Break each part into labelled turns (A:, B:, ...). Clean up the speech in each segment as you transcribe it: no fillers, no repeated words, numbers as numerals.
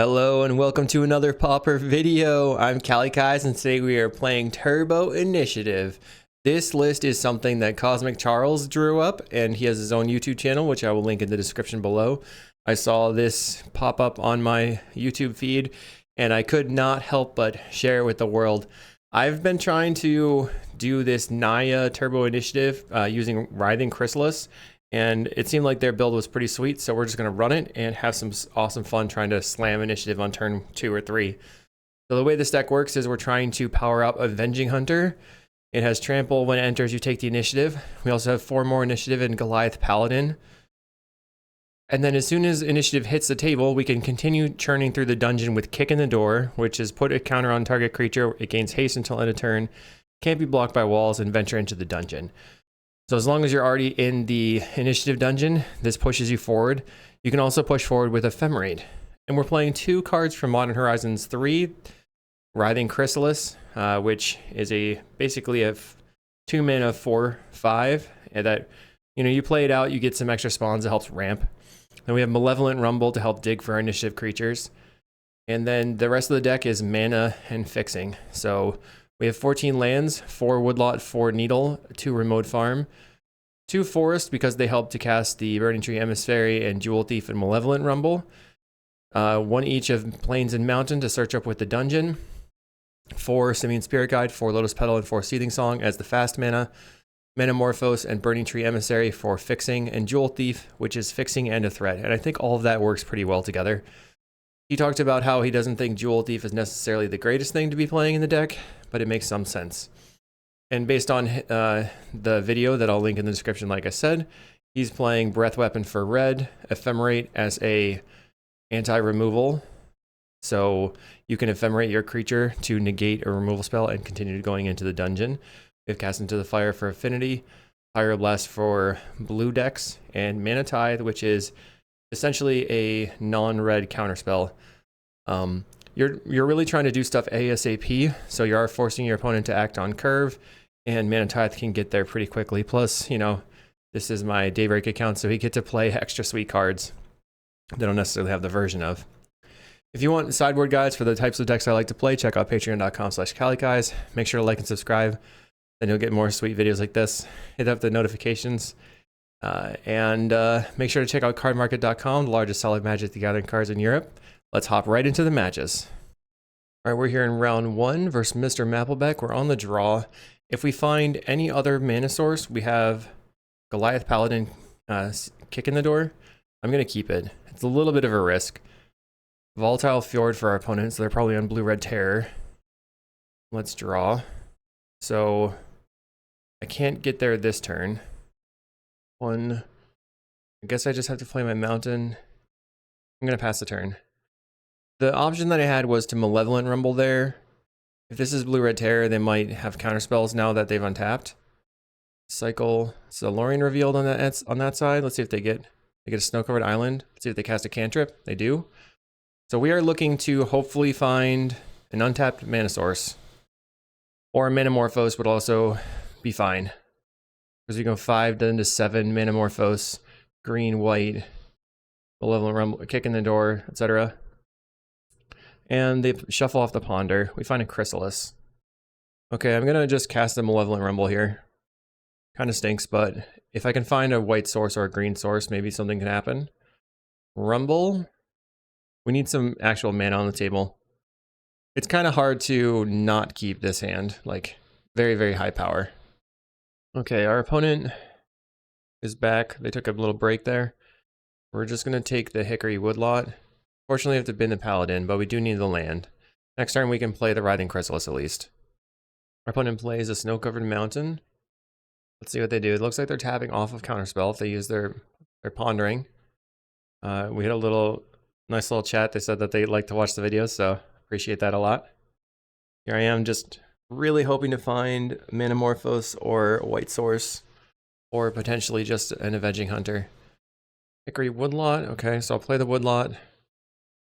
A: Hello and welcome to another Pauper video. I'm kalikaiz and today we are playing Turbo Initiative. This list is something that Cosmic Charles drew up and he has his own YouTube channel, which I will link in the description below. I saw this pop up on my YouTube feed and I could not help but share it with the world. I've been trying to do this Naya Turbo Initiative using Writhing Chrysalis, and it seemed like their build was pretty sweet, so we're just going to run it and have some awesome fun trying to slam initiative on turn 2 or 3. So the way this deck works is we're trying to power up Avenging Hunter. It has trample. When it enters, you take the initiative. We also have 4 more initiative in Goliath Paladin. And then as soon as initiative hits the table, we can continue churning through the dungeon with Kick in the Door, which is put a counter on target creature. It gains haste until end of turn, can't be blocked by walls, and venture into the dungeon. So as long as you're already in the initiative dungeon, this pushes you forward. You can also push forward with Ephemerate. And we're playing 2 cards from Modern Horizons 3, Writhing Chrysalis, which is basically a 2 mana 4/5, and that you play it out, you get some extra spawns that helps ramp. Then we have Malevolent Rumble to help dig for our initiative creatures. And then the rest of the deck is mana and fixing. So we have 14 lands, 4 Woodlot, 4 Needle, 2 Remote Farm, 2 Forest because they help to cast the Burning Tree Emissary and Jewel Thief and Malevolent Rumble. 1 each of Plains and Mountain to search up with the dungeon. 4 Simian Spirit Guide, 4 Lotus Petal, and 4 Seething Song as the fast mana. Metamorphose and Burning Tree Emissary for fixing, and Jewel Thief, which is fixing and a threat. And I think all of that works pretty well together. He talked about how he doesn't think Jewel Thief is necessarily the greatest thing to be playing in the deck, but it makes some sense. And based on the video that I'll link in the description, like I said, he's playing Breath Weapon for red, Ephemerate as a anti-removal. So you can Ephemerate your creature to negate a removal spell and continue going into the dungeon. We have Cast into the Fire for affinity, Pyroblast for blue decks, and Mana Tithe, which is essentially a non-red counterspell. You're really trying to do stuff ASAP, so you are forcing your opponent to act on curve, and Mana Tithe can get there pretty quickly. Plus, this is my Daybreak account, so he get to play extra sweet cards they don't necessarily have the version of. If you want sideboard guides for the types of decks I like to play, check out patreon.com/kalikaiz. Make sure to like and subscribe, then you'll get more sweet videos like this. Hit up the notifications. And make sure to check out cardmarket.com, the largest solid Magic the Gathering cards in Europe. Let's hop right into the matches. All right, we're here in round 1 versus Mr. Mapplebeck. We're on the draw. If we find any other mana source, we have Goliath Paladin Kick in the Door. I'm going to keep it. It's a little bit of a risk. Volatile Fjord for our opponents. They're probably on Blue-Red Terror. Let's draw. So I can't get there this turn. I guess I just have to play my mountain. I'm going to pass the turn. The option that I had was to Malevolent Rumble there. If this is Blue-Red Terror, they might have counterspells now that they've untapped. Cycle. So Lorien revealed on that side. Let's see if they get a Snow-Covered Island. Let's see if they cast a cantrip. They do. So we are looking to hopefully find an untapped mana source. Or a Metamorphose would also be fine. Because we go 5 then to 7 Metamorphose, green, white, Malevolent Rumble, Kick in the Door, etc. And they shuffle off the Ponder. We find a Chrysalis. Okay, I'm gonna just cast a Malevolent Rumble here. Kind of stinks, but if I can find a white source or a green source, maybe something can happen. Rumble. We need some actual mana on the table. It's kind of hard to not keep this hand, like very, very high power. Okay, our opponent is back. They took a little break there. We're just going to take the Hickory Woodlot. Fortunately, we have to bin the Paladin, but we do need the land. Next turn, we can play the Writhing Chrysalis at least. Our opponent plays a Snow-Covered Mountain. Let's see what they do. It looks like they're tapping off of Counterspell if they use their Pondering. We had a nice little chat. They said that they like to watch the videos, so appreciate that a lot. Here I am just really hoping to find Metamorphose or a white source, or potentially just an Avenging Hunter. Hickory Woodlot. Okay, so I'll play the Woodlot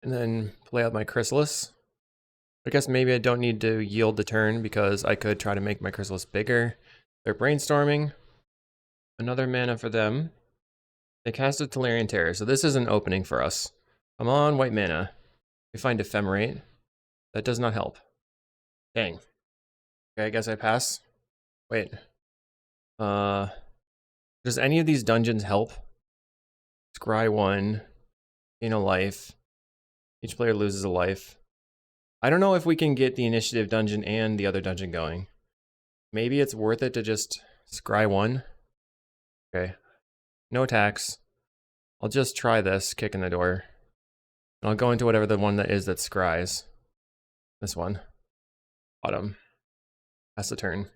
A: and then play out my Chrysalis. I guess maybe I don't need to yield the turn because I could try to make my Chrysalis bigger. They're brainstorming. Another mana for them. They casted Tolarian Terror, so this is an opening for us. Come on, white mana. We find ephemerate. That does not help. Dang. Okay, I guess I pass. Wait. Does any of these dungeons help? Scry 1. Gain a life. Each player loses a life. I don't know if we can get the initiative dungeon and the other dungeon going. Maybe it's worth it to just scry 1. Okay. No attacks. I'll just try this, kick in the door. And I'll go into whatever the one that is that scries. This one. Bottom. That's the turn.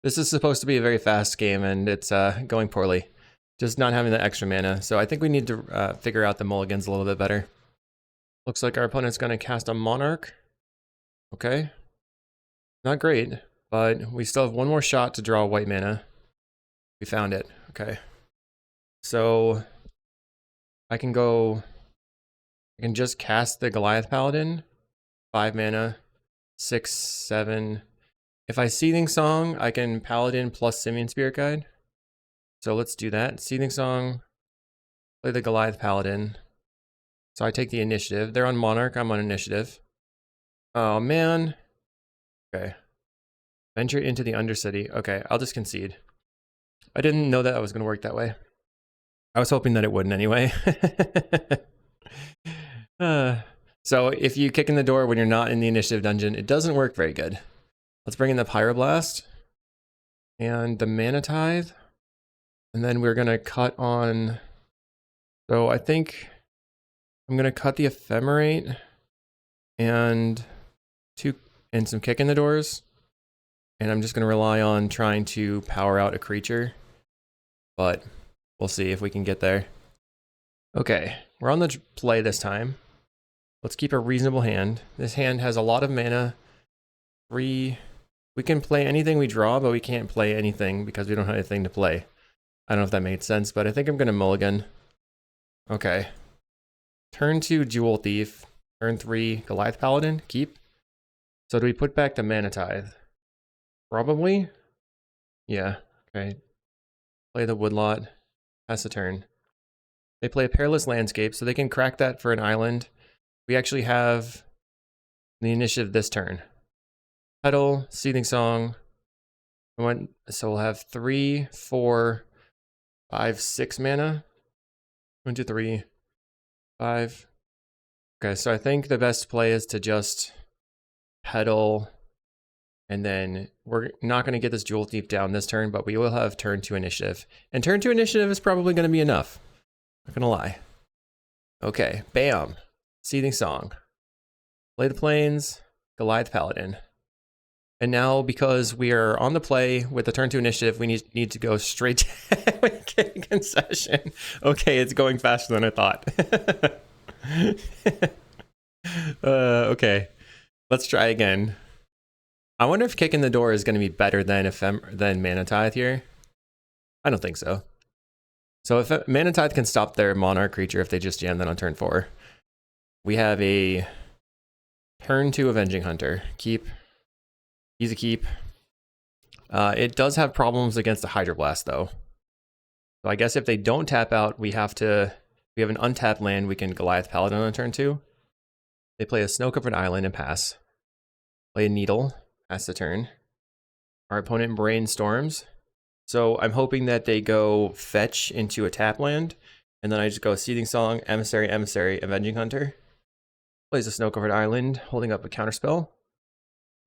A: This is supposed to be a very fast game, and it's going poorly. Just not having the extra mana. So I think we need to figure out the mulligans a little bit better. Looks like our opponent's going to cast a Monarch. Okay. Not great, but we still have one more shot to draw white mana. We found it. Okay. So I can just cast the Goliath Paladin. 5 mana. 6, 7. If I Seething Song, I can Paladin plus Simian Spirit Guide. So let's do that. Seething Song. Play the Goliath Paladin. So I take the initiative. They're on Monarch, I'm on initiative. Oh man. Okay. Venture into the Undercity. Okay, I'll just concede. I didn't know that was going to work that way. I was hoping that it wouldn't anyway. So if you kick in the door when you're not in the initiative dungeon, it doesn't work very good. Let's bring in the Pyroblast and the Mana Tithe. And then we're going to cut on... So I think I'm going to cut the Ephemerate and some kick in the doors. And I'm just going to rely on trying to power out a creature. But we'll see if we can get there. Okay, we're on the play this time. Let's keep a reasonable hand. This hand has a lot of mana. 3. We can play anything we draw, but we can't play anything because we don't have anything to play. I don't know if that made sense, but I think I'm going to mulligan. Okay. Turn 2, Jewel Thief. Turn 3, Goliath Paladin. Keep. So do we put back the Mana Tithe? Probably. Yeah. Okay. Play the Woodlot. Pass the turn. They play a Perilous Landscape, so they can crack that for an island. We actually have the initiative this turn. Petal, Seething Song. So we'll have 3, 4, 5, 6 mana. 1, 2, 3, 5. Okay, so I think the best play is to just Petal, and then we're not going to get this Jewel Thief down this turn, but we will have turn 2 initiative. And turn 2 initiative is probably going to be enough. Not going to lie. Okay, bam. Seething Song. Play the Plains, Goliath Paladin. And now, because we are on the play with the turn 2 initiative, we need to go straight to concession. Okay, it's going faster than I thought. Okay, let's try again. I wonder if kicking the door is going to be better than Mana Tithe here. I don't think so. So if Mana Tithe can stop their Monarch creature if they just jam that on turn 4. We have a turn 2 Avenging Hunter. Keep. Easy keep. It does have problems against the Hydroblast though. So I guess if they don't tap out, we have an untapped land, we can Goliath Paladin on turn 2. They play a Snow-Covered Island and pass. Play a Needle, pass the turn. Our opponent brainstorms. So I'm hoping that they go fetch into a tap land, and then I just go Seething Song, Emissary, Emissary, Avenging Hunter. Plays a Snow-Covered Island, holding up a counterspell.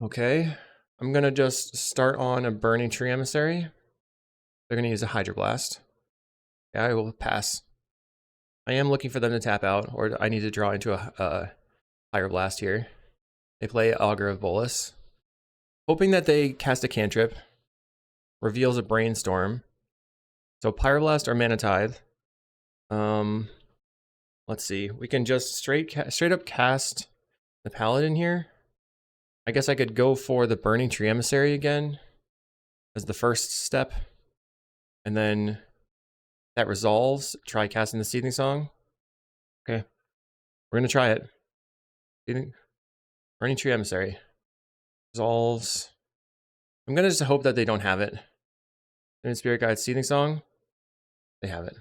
A: Okay. I'm going to just start on a Burning Tree Emissary. They're going to use a Hydroblast. Yeah, I will pass. I am looking for them to tap out, or I need to draw into a Hydroblast here. They play Augur of Bolas. Hoping that they cast a cantrip. Reveals a Brainstorm. So Pyroblast or Mana Tithe. Let's see. We can just straight up cast the Paladin here. I guess I could go for the Burning Tree Emissary again as the first step. And then that resolves. Try casting the Seething Song. Okay. We're going to try it. Burning Tree Emissary. Resolves. I'm going to just hope that they don't have it. Spirit Guide, Seething Song. They have it.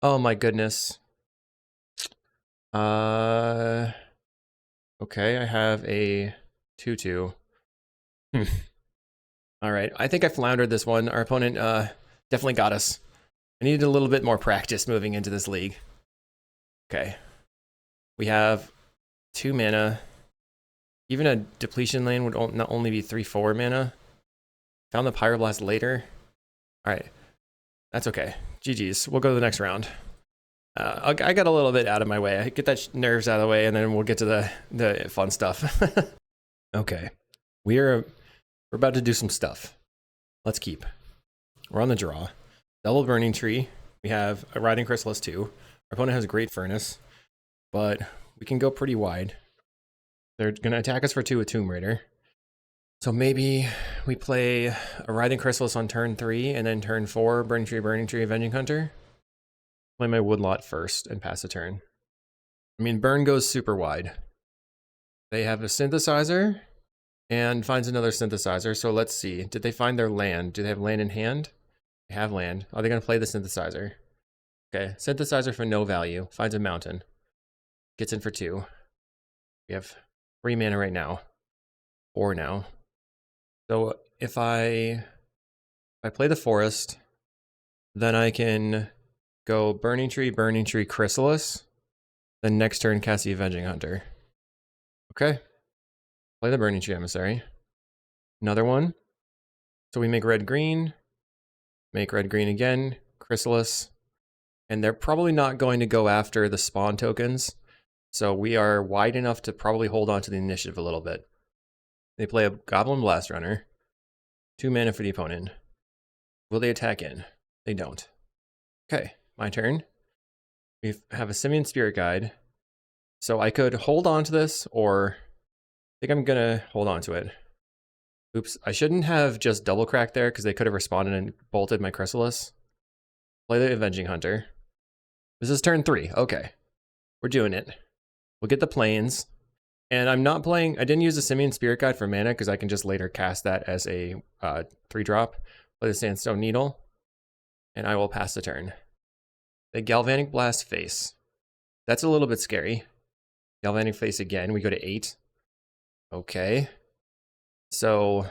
A: Oh my goodness. Okay, I have a 2/2. All right, I think I floundered this one. Our opponent definitely got us. I needed a little bit more practice moving into this league. Okay. We have 2 mana. Even a depletion lane would not only be 3/4 mana. Found the Pyroblast later. All right. That's okay. GG's. We'll go to the next round. I got a little bit out of my way. I get that nerves out of the way, and then we'll get to the fun stuff. Okay. We're about to do some stuff. Let's keep. We're on the draw. Double Burning Tree. We have a Riding Chrysalis too. Our opponent has Great Furnace, but we can go pretty wide. They're going to attack us for 2 with Tomb Raider. So maybe we play a Riding Chrysalis on turn 3, and then turn 4, Burning Tree, Avenging Hunter. Play my Woodlot first and pass the turn. I mean, burn goes super wide. They have a Synthesizer and finds another Synthesizer. So let's see. Did they find their land? Do they have land in hand? They have land. Are they going to play the Synthesizer? Okay, Synthesizer for no value. Finds a mountain. Gets in for 2. We have 3 mana right now. 4 now. So if I play the forest, then I can go Burning Tree, Chrysalis. Then next turn cast the Avenging Hunter. Okay. Play the Burning Tree Emissary. Another one. So we make red-green. Make red-green again. Chrysalis. And they're probably not going to go after the spawn tokens. So we are wide enough to probably hold on to the initiative a little bit. They play a Goblin Blast Runner. 2 mana for the opponent. Will they attack in? They don't. Okay, my turn. We have a Simian Spirit Guide. So I could hold on to this, or I think I'm gonna hold on to it. Oops, I shouldn't have just double cracked there because they could have responded and bolted my Chrysalis. Play the Avenging Hunter. This is turn 3. Okay, we're doing it. We'll get the plains. And I'm not playing, I didn't use the Simian Spirit Guide for mana because I can just later cast that as a 3-drop. Play the Sandstone Needle, and I will pass the turn. The Galvanic Blast Face. That's a little bit scary. Galvanic Face again, we go to 8. Okay. So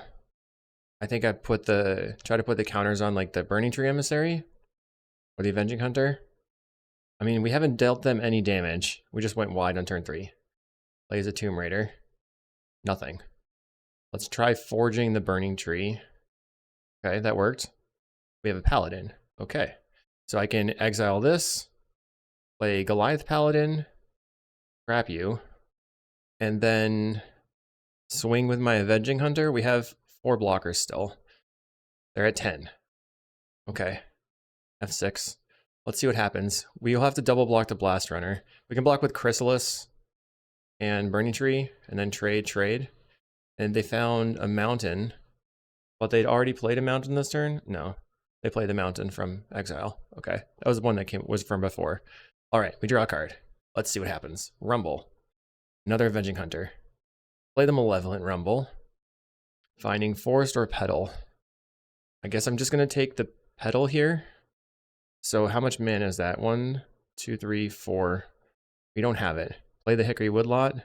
A: I think I try to put the counters on like the Burning Tree Emissary or the Avenging Hunter. I mean, we haven't dealt them any damage. We just went wide on turn 3. Plays a Tomb Raider. Nothing. Let's try forging the Burning Tree. Okay, that worked. We have a Paladin. Okay. So I can exile this, play Goliath Paladin, trap you, and then swing with my Avenging Hunter. We have 4 blockers still. They're at 10. Okay. F6. Let's see what happens. We'll have to double block the Blast Runner. We can block with Chrysalis and Burning Tree, and then trade. And they found a mountain, but they'd already played a mountain this turn? No. They played the mountain from exile. Okay. That was one that was from before. All right, we draw a card. Let's see what happens. Rumble. Another Avenging Hunter. Play the Malevolent Rumble. Finding forest or petal. I guess I'm just going to take the petal here. So how much mana is that? 1, 2, 3, 4. We don't have it. Play the Hickory Woodlot.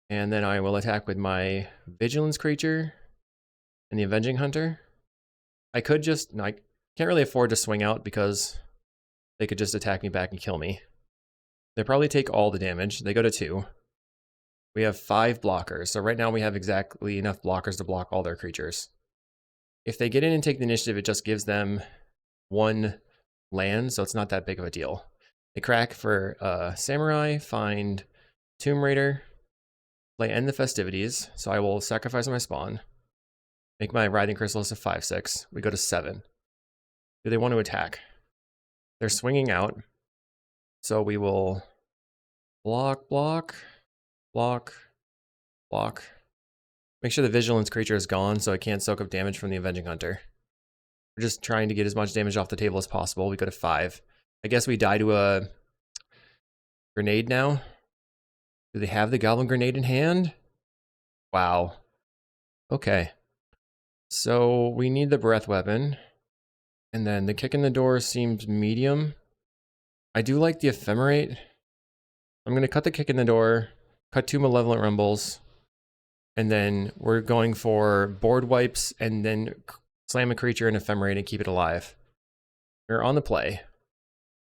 A: And then I will attack with my Vigilance creature and the Avenging Hunter. I could just, no, I can't really afford to swing out because they could just attack me back and kill me. They probably take all the damage. They go to 2. We have 5 blockers. So right now we have exactly enough blockers to block all their creatures. If they get in and take the initiative, it just gives them 1 land, so it's not that big of a deal. They crack for Samurai, find Tomb Raider, play End the Festivities, so I will sacrifice my spawn. Make my Riding Chrysalis a 5/6. We go to 7. Do they want to attack? They're swinging out. So we will block. Make sure the Vigilance creature is gone so it can't soak up damage from the Avenging Hunter. We're just trying to get as much damage off the table as possible. We go to 5. I guess we die to a grenade now. Do they have the Goblin Grenade in hand? Wow. Okay. So we need the Breath Weapon. And then the Kick in the Door seems medium. I do like the Ephemerate. I'm going to cut the Kick in the Door, cut 2 Malevolent Rumbles, and then we're going for board wipes and then slam a creature and ephemerate and keep it alive. We're on the play.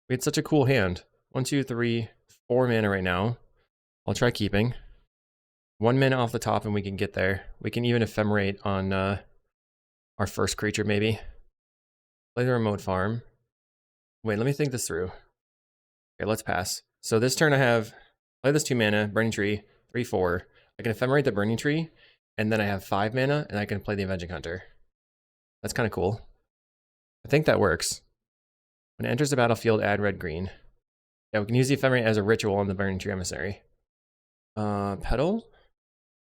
A: We had such a cool hand. 1, 2, 3, 4 mana right now. I'll try keeping. 1 mana off the top and we can get there. We can even ephemerate on our first creature maybe. Play the remote farm. Wait, let me think this through. Okay, let's pass. So this turn I have, play this 2 mana, Burning Tree, 3, 4. I can ephemerate the Burning Tree, and then I have 5 mana, and I can play the Avenging Hunter. That's kind of cool. I think that works. When it enters the battlefield, add red, green. Yeah, we can use the ephemerate as a ritual on the Burning Tree Emissary. Petal.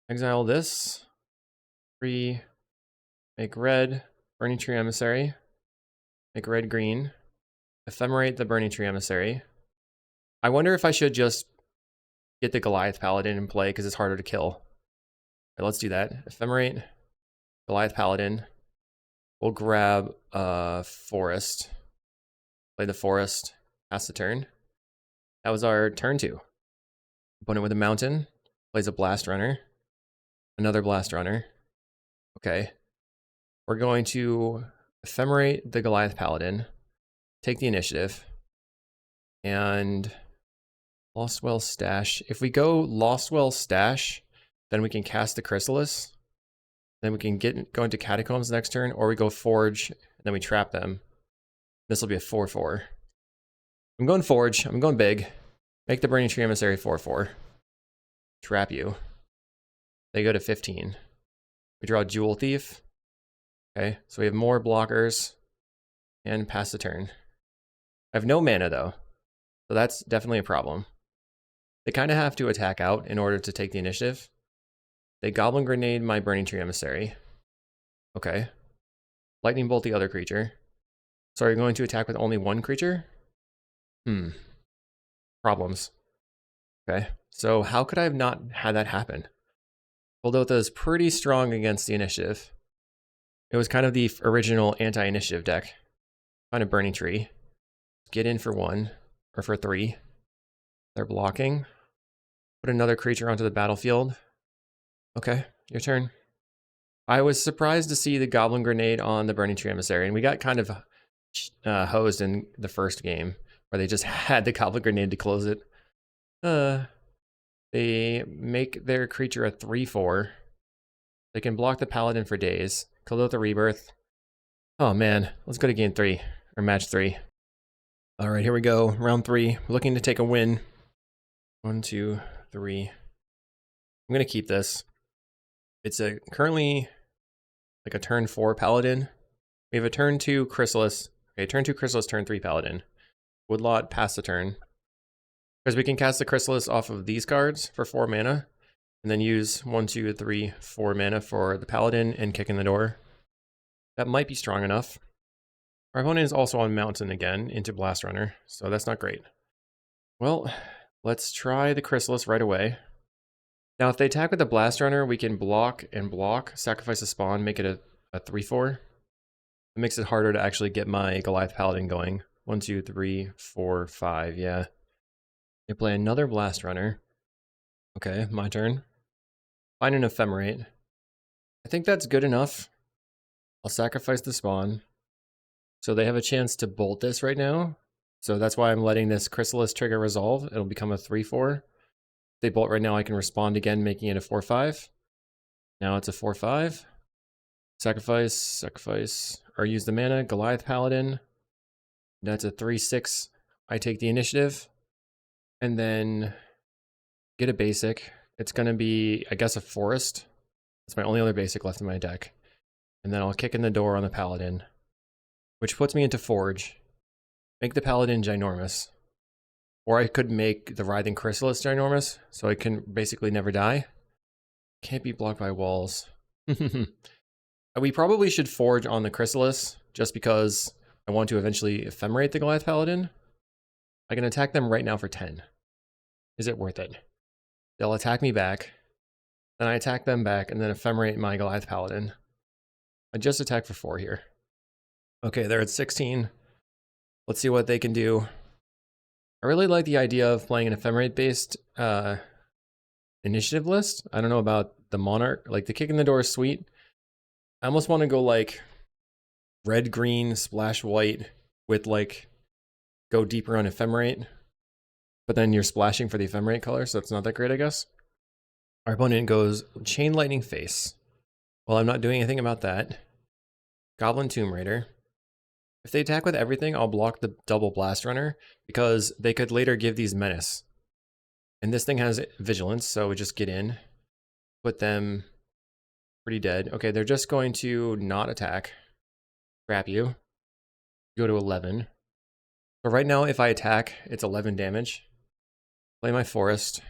A: Exile this. 3. Make red, Burning Tree Emissary. Make red, green. Ephemerate the Burning Tree Emissary. I wonder if I should just get the Goliath Paladin in play because it's harder to kill. Okay, let's do that. Ephemerate Goliath Paladin. We'll grab Forest. Play the Forest. Pass the turn. That was our turn 2. Opponent with a Mountain. Plays a Blast Runner. Another Blast Runner. Okay. We're going to ephemerate the Goliath Paladin. Take the initiative. And Lostwell Stash. If we go Lostwell Stash, then we can cast the Chrysalis. Then we can go into Catacombs next turn, or we go Forge, and then we trap them. This will be a 4/4. I'm going Forge. I'm going big. Make the Burning Tree Emissary 4/4. Trap you. They go to 15. We draw Jewel Thief. Okay, so we have more blockers. And pass the turn. I have no mana though, so that's definitely a problem. They kind of have to attack out in order to take the initiative. They Goblin Grenade my Burning Tree Emissary. Okay. Lightning Bolt the other creature. So are you going to attack with only 1 creature? Problems. Okay, so how could I have not had that happen? Kuldotha is pretty strong against the initiative. It was kind of the original anti-initiative deck. Find a Burning Tree. Get in for 1, or for 3. They're blocking. Put another creature onto the battlefield. Okay, your turn. I was surprised to see the Goblin Grenade on the Burning Tree Emissary, and we got kind of hosed in the first game, where they just had the Goblin Grenade to close it. They make their creature a 3/4. They can block the Paladin for days. Kuldotha Rebirth. Oh man, let's go to game 3, or match 3. All right, here we go. Round 3. We're looking to take a win. 1, 2, 3. I'm gonna keep this. It's currently like a turn 4 Paladin. We have a turn 2 Chrysalis. Okay, turn 2 Chrysalis, turn 3 Paladin. Woodlot, pass the turn. Because we can cast the Chrysalis off of these cards for 4 mana, and then use 1, 2, 3, 4 mana for the Paladin and kick in the door. That might be strong enough. Our opponent is also on Mountain again into Blast Runner, so that's not great. Well, let's try the Chrysalis right away. Now, if they attack with the Blast Runner, we can block and block, sacrifice a spawn, make it a 3/4. It makes it harder to actually get my Goliath Paladin going. 1, 2, 3, 4, 5, yeah. They play another Blast Runner. Okay, my turn. Find an Ephemerate. I think that's good enough. I'll sacrifice the spawn. So they have a chance to bolt this right now. So that's why I'm letting this Chrysalis trigger resolve. It'll become a 3/4. If they bolt right now, I can respond again, making it a 4/5. Now it's a 4/5. Sacrifice, or use the mana. Goliath Paladin. That's a 3/6. I take the initiative. And then get a basic. It's going to be, I guess, a Forest. It's my only other basic left in my deck. And then I'll kick in the door on the Paladin, which puts me into Forge. Make the Paladin ginormous. Or I could make the Writhing Chrysalis ginormous, so I can basically never die. Can't be blocked by walls. We probably should Forge on the Chrysalis, just because I want to eventually Ephemerate the Goliath Paladin. I can attack them right now for 10. Is it worth it? They'll attack me back, then I attack them back, and then Ephemerate my Goliath Paladin. I just attack for 4 here. Okay, they're at 16. Let's see what they can do. I really like the idea of playing an Ephemerate-based initiative list. I don't know about the Monarch. Like, the kick in the door is sweet. I almost want to go like red, green, splash white with like go deeper on ephemerate. But then you're splashing for the ephemerate color, so it's not that great, I guess. Our opponent goes Chain Lightning Face. Well, I'm not doing anything about that. Goblin Tomb Raider. If they attack with everything, I'll block the double Blast Runner because they could later give these Menace. And this thing has Vigilance, so we just get in. Put them pretty dead. Okay, they're just going to not attack. Trap you. Go to 11. So right now, if I attack, it's 11 damage. Play my Forest.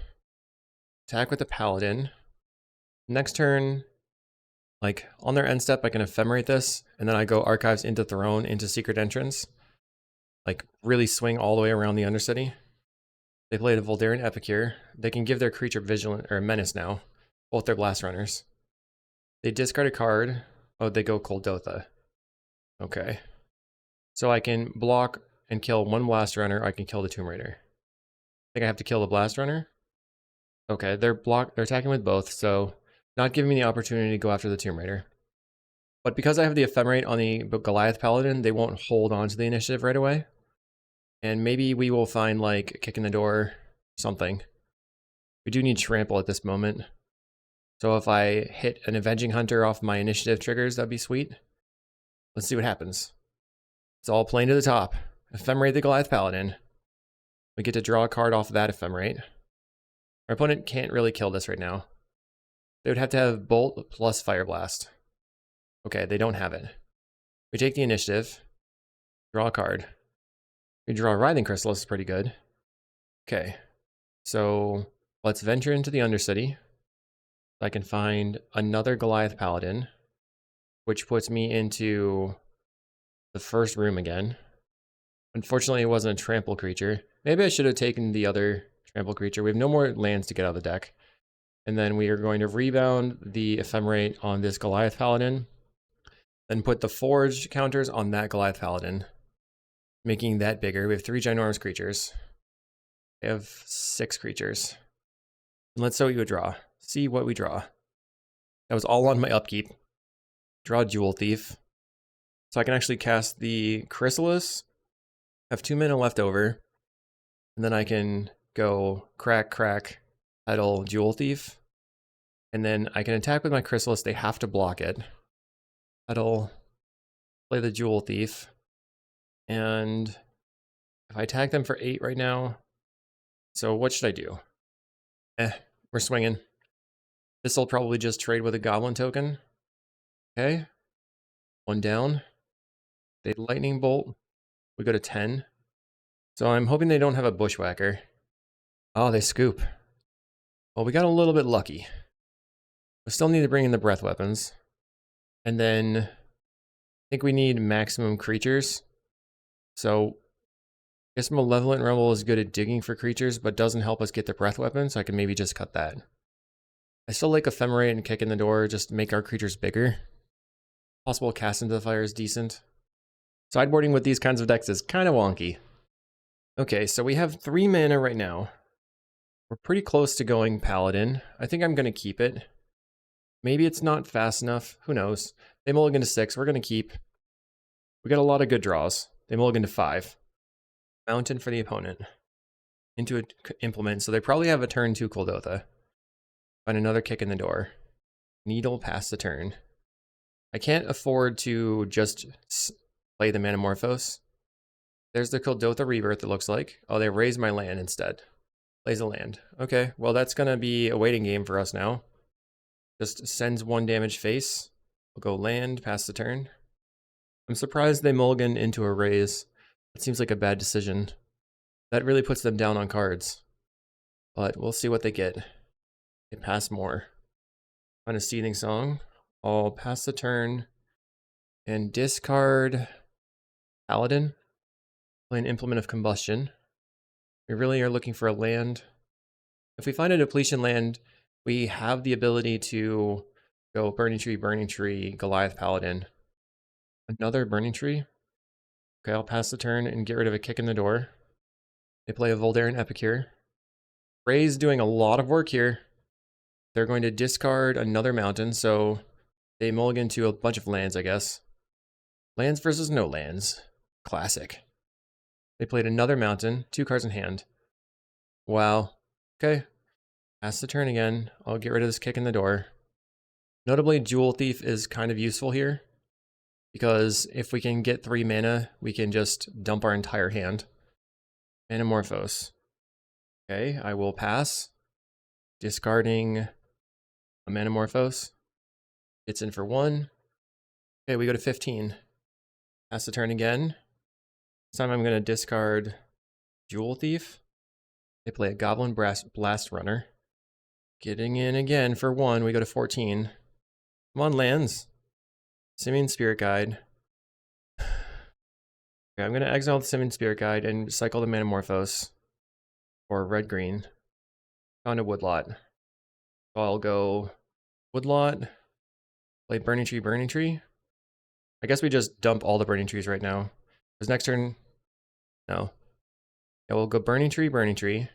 A: Attack with the Paladin. Next turn, like on their end step, I can ephemerate this, and then I go Archives into Throne into Secret Entrance. Like really swing all the way around the Undercity. They played a Voldaren Epicure. They can give their creature Vigilant or Menace now. Both their Blast Runners. They discard a card. Oh, they go Kuldotha. Okay. So I can block and kill one Blast Runner. I can kill the Tomb Raider. I think I have to kill the Blast Runner. Okay, they're attacking with both, so not giving me the opportunity to go after the Tomb Raider. But because I have the Ephemerate on the Goliath Paladin, they won't hold on to the initiative right away. And maybe we will find like a kick in the door, something. We do need Trample at this moment. So if I hit an Avenging Hunter off my initiative triggers, that'd be sweet. Let's see what happens. It's all playing to the top. Ephemerate the Goliath Paladin. We get to draw a card off of that Ephemerate. Our opponent can't really kill this right now. They would have to have Bolt plus Fire Blast. Okay, they don't have it. We take the initiative. Draw a card. We draw a Writhing Chrysalis, pretty good. Okay, so let's venture into the Undercity. I can find another Goliath Paladin, which puts me into the first room again. Unfortunately, it wasn't a trample creature. Maybe I should have taken the other trample creature. We have no more lands to get out of the deck. And then we are going to rebound the Ephemerate on this Goliath Paladin. Then put the Forge counters on that Goliath Paladin, making that bigger. We have 3 ginormous creatures. We have 6 creatures. And let's see what you would draw. See what we draw. That was all on my upkeep. Draw Jewel Thief. So I can actually cast the Chrysalis. Have 2 mana left over. And then I can go crack, idle Jewel Thief. And then I can attack with my Chrysalis. They have to block it. Idle, play the Jewel Thief. And if I attack them for 8 right now, so what should I do? We're swinging. This will probably just trade with a Goblin token. Okay. 1 down. They Lightning Bolt. We go to 10. So I'm hoping they don't have a Bushwhacker. Oh, they scoop. Well, we got a little bit lucky. We still need to bring in the Breath Weapons. And then I think we need maximum creatures. So I guess Malevolent Rumble is good at digging for creatures, but doesn't help us get the Breath Weapon, so I can maybe just cut that. I still like Ephemerate and Kick in the Door, just to make our creatures bigger. Possible Cast into the Fire is decent. Sideboarding with these kinds of decks is kind of wonky. Okay, so we have 3 mana right now. We're pretty close to going Paladin. I think I'm going to keep it. Maybe it's not fast enough. Who knows? They mulligan to 6. We're going to keep. We got a lot of good draws. They mulligan to 5. Mountain for the opponent. Into an implement. So they probably have a turn 2 Kuldotha. Find another Kick in the Door. Needle pass the turn. I can't afford to just play the Manamorphose. There's the Kuldotha Rebirth, it looks like. Oh, they raised my land instead. Plays a land. Okay, well that's going to be a waiting game for us now. Just sends 1 damage face. We'll go land, pass the turn. I'm surprised they mulligan into a raise. That seems like a bad decision. That really puts them down on cards. But we'll see what they get. They pass more. On a Seething Song. I'll pass the turn and discard Paladin. Play an Implement of Combustion. We really are looking for a land. If we find a depletion land, we have the ability to go Burning Tree, Goliath Paladin. Another Burning Tree. Okay, I'll pass the turn and get rid of a Kick in the Door. They play a Voldaren Epicure. Ray's doing a lot of work here. they're going to discard another mountain, so they mulligan to a bunch of lands, I guess. Lands versus no lands. Classic. They played another mountain, 2 cards in hand. Wow. Okay. Pass the turn again. I'll get rid of this kick in the door. Notably, Jewel Thief is kind of useful here, because if we can get 3 mana, we can just dump our entire hand. Manamorphose. Okay, I will pass. Discarding a Manamorphose. It's in for 1. Okay, we go to 15. Pass the turn again. This time I'm going to discard Jewel Thief. They play a Goblin Blast Runner. Getting in again for 1, we go to 14. Come on, lands. Simian Spirit Guide. Okay, I'm going to exile the Simian Spirit Guide and cycle the Manamorphose. Or red-green. On a Woodlot. So I'll go Woodlot. Play Burning Tree, Burning Tree. I guess we just dump all the Burning Trees right now. Because next turn... No. Yeah, we'll go Burning Tree, Burning Tree.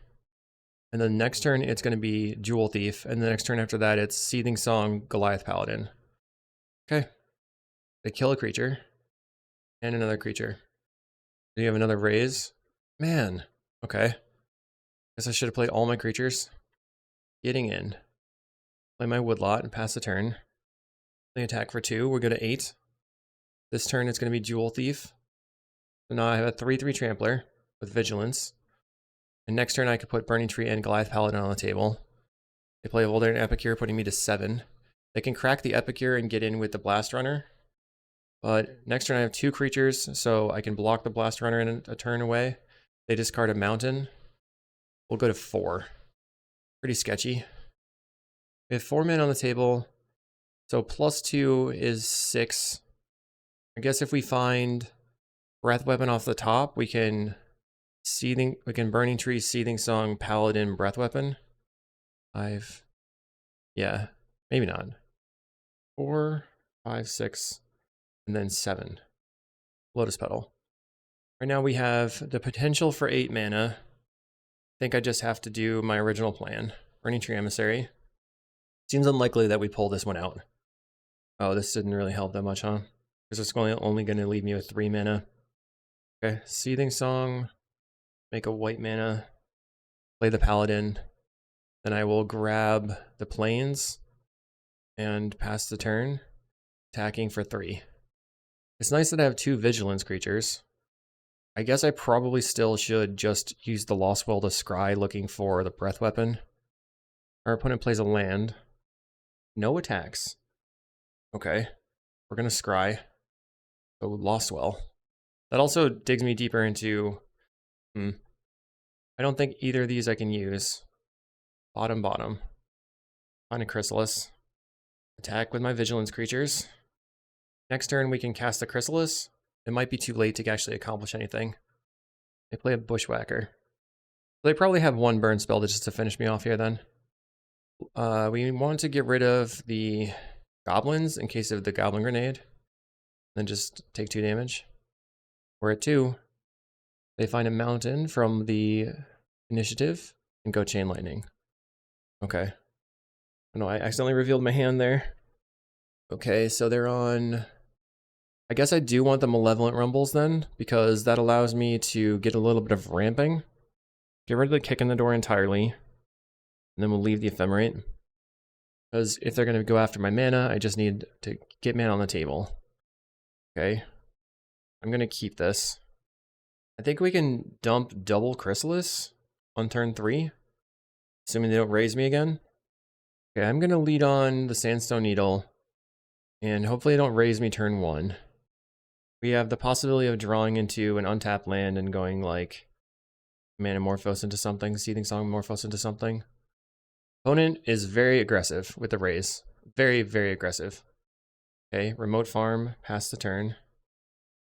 A: And then next turn, it's going to be Jewel Thief. And the next turn after that, it's Seething Song, Goliath Paladin. Okay. They kill a creature. And another creature. Do you have another raise? Man. Okay. Guess I should have played all my creatures. Getting in. Play my Woodlot and pass the turn. Play attack for 2. We'll go to 8. This turn, it's going to be Jewel Thief. So now I have a 3/3 Trampler with Vigilance. And next turn I could put Burning Tree and Goliath Paladin on the table. They play Voldaren Epicure, putting me to 7. They can crack the Epicure and get in with the Blast Runner. But next turn I have 2 creatures, so I can block the Blast Runner in a turn away. They discard a mountain. We'll go to 4. Pretty sketchy. We have 4 men on the table. So +2 is 6. I guess if we find Breath Weapon off the top, we can Burning Tree, Seething Song, Paladin, Breath Weapon. 5. Yeah, maybe not. 4, 5, 6, and then 7. Lotus Petal. Right now we have the potential for 8 mana. I think I just have to do my original plan. Burning Tree Emissary. Seems unlikely that we pull this one out. Oh, this didn't really help that much, huh? Because it's only going to leave me with 3 mana. Okay, Seething Song. Make a white mana. Play the Paladin. Then I will grab the Plains and pass the turn. Attacking for 3. It's nice that I have 2 Vigilance creatures. I guess I probably still should just use the Lost Well to scry looking for the Breath Weapon. Our opponent plays a land. No attacks. Okay. We're going to scry. So Lost Well. That also digs me deeper into... I don't think either of these I can use. Bottom. Find a Chrysalis. Attack with my Vigilance creatures. Next turn we can cast the Chrysalis. It might be too late to actually accomplish anything. They play a Bushwhacker. They probably have 1 burn spell just to finish me off here then. We want to get rid of the goblins in case of the Goblin Grenade. Then just take 2 damage. We're at 2. They find a mountain from the initiative and go Chain Lightning. Okay. Oh, no, I accidentally revealed my hand there. Okay, so they're on... I guess I do want the Malevolent Rumbles then, because that allows me to get a little bit of ramping. Get rid of the kick in the door entirely. And then we'll leave the Ephemerate. Because if they're going to go after my mana, I just need to get mana on the table. Okay. I'm going to keep this. I think we can dump double Chrysalis on turn 3. Assuming they don't raise me again. Okay, I'm going to lead on the Sandstone Needle. And hopefully they don't raise me turn 1. We have the possibility of drawing into an untapped land and going like Manamorphose into something, Seething Song Morphose into something. Opponent is very aggressive with the raise. Very, very aggressive. Okay, Remote Farm, pass the turn.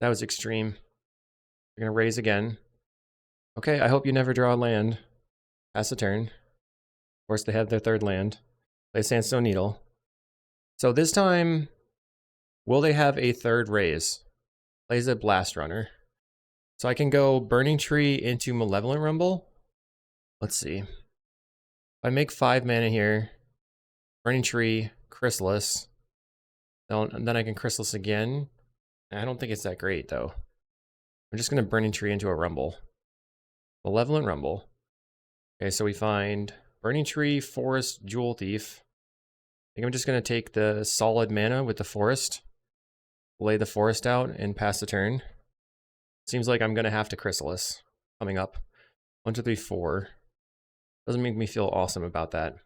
A: That was extreme. They're going to raise again. Okay, I hope you never draw a land. Pass the turn. Of course, they have their 3rd land. Play Sandstone Needle. So this time, will they have a 3rd raise? Plays a Blast Runner. So I can go Burning Tree into Malevolent Rumble. Let's see. If I make 5 mana here, Burning Tree, Chrysalis. Then I can Chrysalis again. I don't think it's that great, though. I'm just going to Burning Tree into a Rumble. Malevolent Rumble. Okay, so we find Burning Tree, Forest, Jewel Thief. I think I'm just going to take the solid mana with the Forest. Lay the Forest out and pass the turn. Seems like I'm going to have to Chrysalis coming up. 1, 2, 3, 4. Doesn't make me feel awesome about that.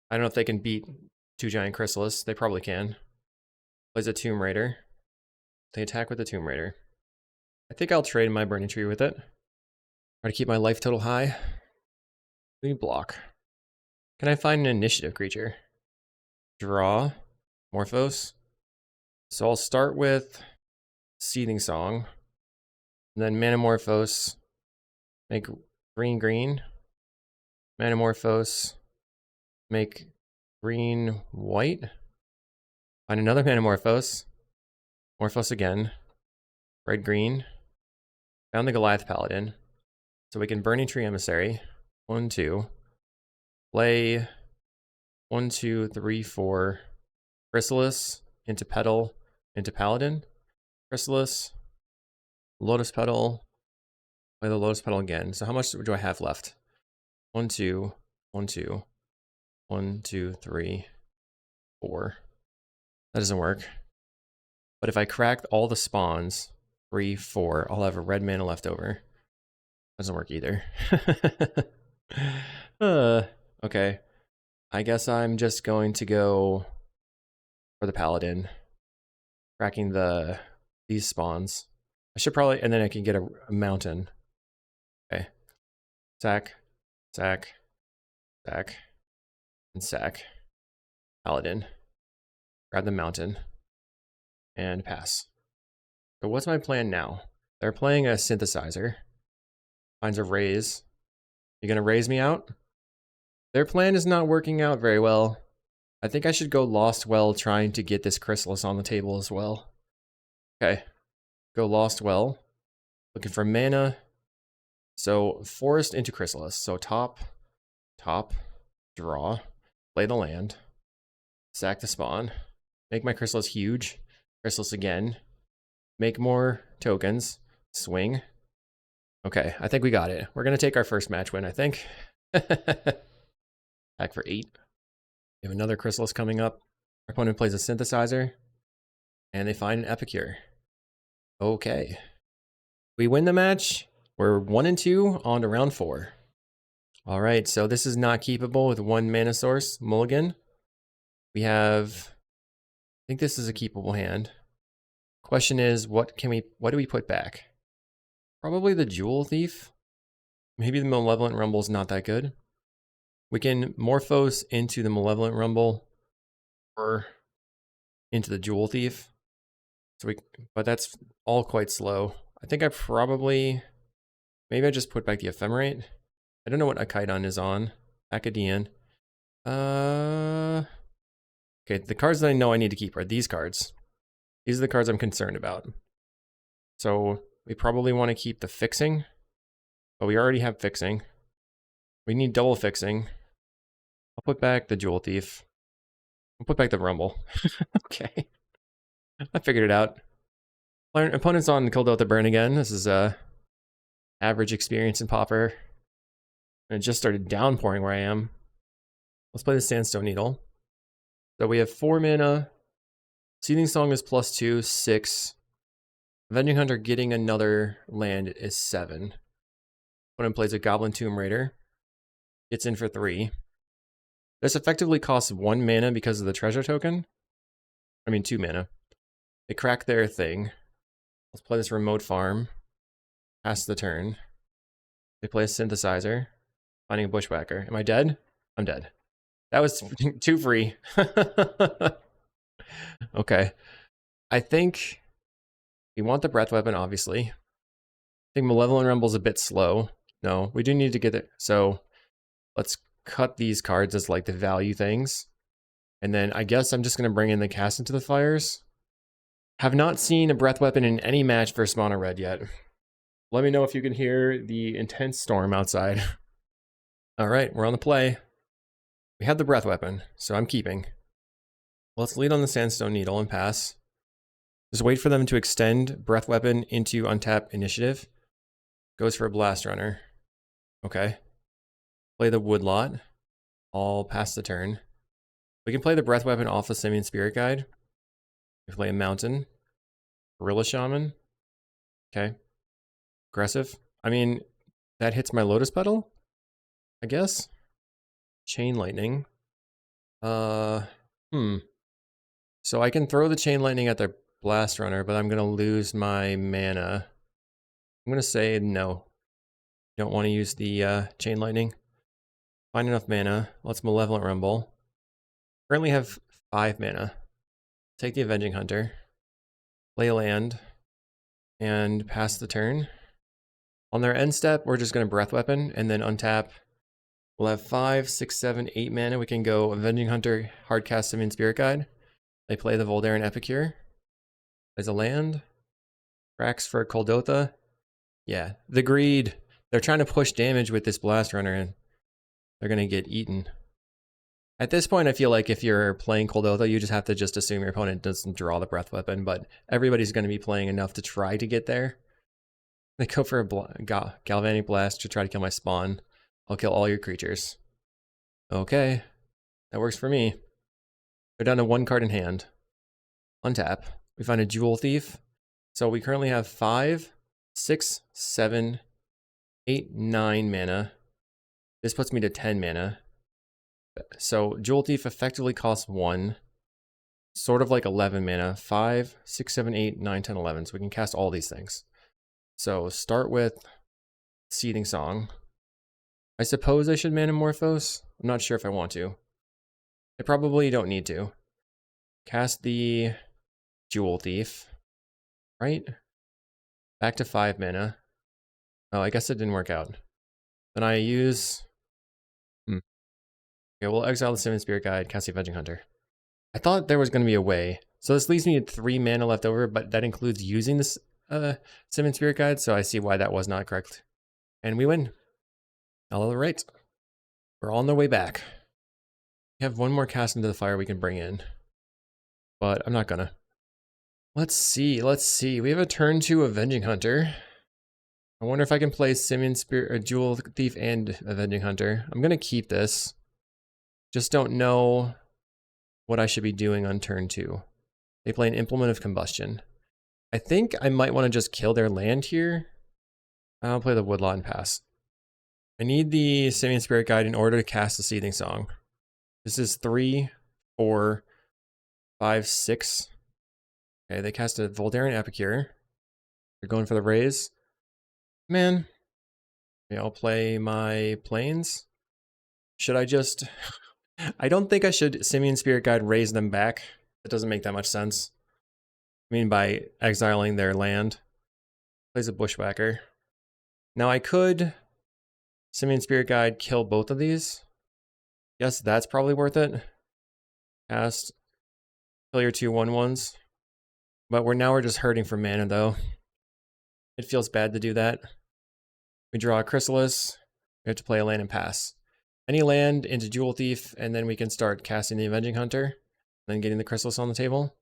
A: I don't know if they can beat 2 Giant Chrysalis. They probably can. Plays a Tomb Raider. They attack with the Tomb Raider. I think I'll trade my Burning Tree with it. Try to keep my life total high. We block. Can I find an initiative creature? Draw. Morphos. So I'll start with Seething Song. And then Manamorphose. Make green green. Manamorphose. Make green white. Find another Manamorphose. Morphos again. Red green. Found the Goliath Paladin. So we can Burning Tree Emissary. 1, 2. Play 1, 2, 3, 4. Chrysalis into Petal into Paladin. Chrysalis. Lotus Petal. Play the Lotus Petal again. So how much do I have left? 1, 2, 1, 2. 1, 2, 3, 4. That doesn't work. But if I crack all the spawns, 3, 4, I'll have a red mana left over. Doesn't work either. Okay. I guess I'm just going to go for the Paladin. Cracking these spawns. I should probably, and then I can get a mountain. Okay. Sack, sack, sack, and sack. Paladin. Grab the mountain. And pass. So what's my plan now? They're playing a synthesizer. Finds a raise. You gonna raise me out? Their plan is not working out very well. I think I should go Lost Well trying to get this Chrysalis on the table as well. Okay. Go Lost Well. Looking for mana. So Forest into Chrysalis. So top, draw, play the land, sack the spawn, make my Chrysalis huge, Chrysalis again, make more tokens, swing. Okay, I think we got it. We're going to take our first match win, I think. Back for 8. We have another Chrysalis coming up. Our opponent plays a Synthesizer, and they find an Epicure. Okay. We win the match. We're 1 and 2 on to round 4. All right, so this is not keepable with 1 mana source, mulligan. We have, I think this is a keepable hand. Question is, what do we put back? Probably the Jewel Thief. Maybe the Malevolent Rumble is not that good. We can Morphos into the Malevolent Rumble or into the Jewel Thief. But that's all quite slow. I think I probably, maybe I just put back the Ephemerate. I don't know what Akaidon is on. Acadian. Okay, the cards that I know I need to keep are these cards. These are the cards I'm concerned about. So we probably want to keep the Fixing, but we already have Fixing. We need double Fixing. I'll put back the Jewel Thief. I'll put back the Rumble. Okay. I figured it out. Opponent's on Kuldotha Burn again. This is average experience in Pauper. And it just started downpouring where I am. Let's play the Sandstone Needle. So we have 4 mana. Seething Song is +2, 6. Avenging Hunter getting another land is 7. Opponent plays a Goblin Tomb Raider. It's in for 3. This effectively costs 1 mana because of the treasure token. I mean 2 mana. They crack their thing. Let's play this Remote Farm. Pass the turn. They play a Synthesizer. Finding a Bushwhacker. Am I dead? I'm dead. That was too free. Okay. I think we want the Breath Weapon, obviously. I think Malevolent Rumble's a bit slow. No, we do need to get it. So let's cut these cards as like the value things. And then I guess I'm just going to bring in the Cast into the Fires. Have not seen a Breath Weapon in any match for Mono Red yet. Let me know if you can hear the intense storm outside. All right, we're on the play. We have the breath weapon, so I'm keeping. Let's lead on the Sandstone Needle and pass. Just wait for them to extend breath weapon into untap initiative. Goes for a blast runner. Okay. Play the woodlot. I'll pass the turn. We can play the breath weapon off the Simian Spirit Guide. We play a mountain. Gorilla Shaman. Okay. Aggressive. I mean, that hits my Lotus Petal, I guess. Chain Lightning. So I can throw the Chain Lightning at their Blast Runner, but I'm going to lose my mana. I'm going to say no. Don't want to use the Chain Lightning. Find enough mana. Let's Malevolent Rumble. Currently have 5 mana. Take the Avenging Hunter. Play a land. And pass the turn. On their end step, we're just going to Breath Weapon and then untap. We'll have 5, 6, 7, 8 mana. We can go Avenging Hunter, Hardcast Simian Spirit Guide. They play the Voldaren Epicure. There's a land. Cracks for Kuldotha. Yeah, the greed. They're trying to push damage with this Blast Runner and they're going to get eaten. At this point, I feel like if you're playing Kuldotha, you just have to just assume your opponent doesn't draw the Breath Weapon, but everybody's going to be playing enough to try to get there. They go for a Galvanic Blast to try to kill my spawn. I'll kill all your creatures. Okay, that works for me. They're down to 1 card in hand. Untap. We find a Jewel Thief. So we currently have 5, 6, 7, 8, 9 mana. This puts me to 10 mana. So Jewel Thief effectively costs 1. Sort of like 11 mana. 5, 6, 7, 8, 9, 10, 11. So we can cast all these things. So start with Seething Song. I suppose I should Manamorphose. I'm not sure if I want to. I probably don't need to. Cast the Jewel Thief. Right? Back to 5 mana. Oh, I guess it didn't work out. Then I use... Okay, we'll exile the Simian Spirit Guide, cast the Avenging Hunter. I thought there was going to be a way. So this leaves me with 3 mana left over, but that includes using this Simian Spirit Guide, so I see why that was not correct. And we win. All right. We're on the way back. We have 1 more cast into the fire we can bring in. But I'm not gonna. Let's see. We have a turn 2 Avenging Hunter. I wonder if I can play Simian Spirit, or Jewel Thief and Avenging Hunter. I'm gonna keep this. Just don't know what I should be doing on turn 2. They play an Implement of Combustion. I think I might want to just kill their land here. I'll play the Woodlot and pass. I need the Simian Spirit Guide in order to cast the Seething Song. This is 3, 4, 5, 6. Okay, they cast a Voldaren Epicure. They're going for the raise. Man. Okay, I'll play my planes. Should I just... I don't think I should Simian Spirit Guide raise them back. That doesn't make that much sense. I mean, by exiling their land. Plays a Bushwhacker. Now I could Simian Spirit Guide kill both of these. Yes, that's probably worth it. Cast. Kill your 2 1/1s. But we're just hurting for mana though. It feels bad to do that. We draw a Chrysalis. We have to play a land and pass. Any land into Jewel Thief, and then we can start casting the Avenging Hunter, then getting the Chrysalis on the table.